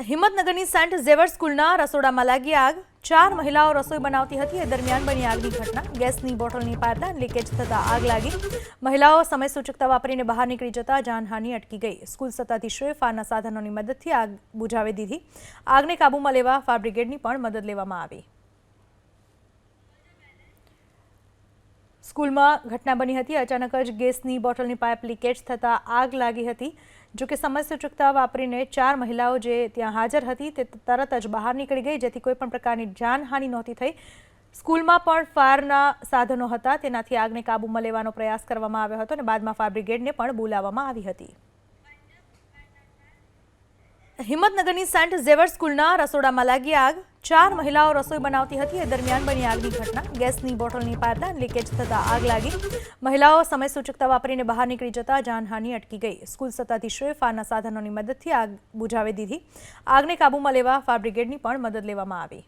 હિંમતનગરની Saint Xavier સ્કૂલના રસોડામાં લાગી આગ। 4 મહિલાઓ રસોઈ બનાવતી હતી એ દરમિયાન બની આગની ઘટના। ગેસની બોટલની પાઇપલાઇન લીકેજ થતાં આગ લાગી। મહિલાઓ સમય સૂચકતા વાપરીને બહાર નીકળી જતા જાનહાનિ અટકી ગઈ। સ્કૂલ સત્તાધીશોએ ફાયરના સાધનોની મદદથી આગ બુઝાવી દીધી। આગને કાબૂમાં લેવા ફાયર બ્રિગેડની પણ મદદ લેવામાં આવી। સ્કૂલમાં ઘટના બની હતી। અચાનક જ ગેસની બોટલની પાઇપ લીકેજ થતાં આગ લાગી હતી। જો કે સમય સૂચકતા વાપરીને 4 મહિલાઓ જે ત્યાં હાજર હતી તે તરત જ બહાર નીકળી ગઈ, જેથી કોઈ પણ પ્રકારની જાનહાનિ નહોતી થઈ। સ્કૂલમાં પણ ફાયરના સાધનો હતા, તેનાથી આગને કાબૂમાં લેવાનો પ્રયાસ કરવામાં આવ્યો હતો અને બાદમાં ફાયર બ્રિગેડને પણ બોલાવવામાં આવી હતી। હિંમતનગરની સેન્ટ ઝેવિયર સ્કૂલના રસોડામાં લાગી આગ। 4 મહિલાઓ રસોઈ બનાવતી હતી એ દરમિયાન બની આગની ઘટના। ગેસની બોટલની પાઇપલાઇન લીકેજ થતાં આગ લાગી। મહિલાઓ સમય સૂચકતા વાપરીને બહાર નીકળી જતા જાનહાનિ અટકી ગઈ। સ્કૂલ સત્તાધીશોએ ફાયરના સાધનોની મદદથી આગ બુઝાવી દીધી। આગને કાબૂમાં લેવા ફાયર બ્રિગેડની પણ મદદ લેવામાં આવી।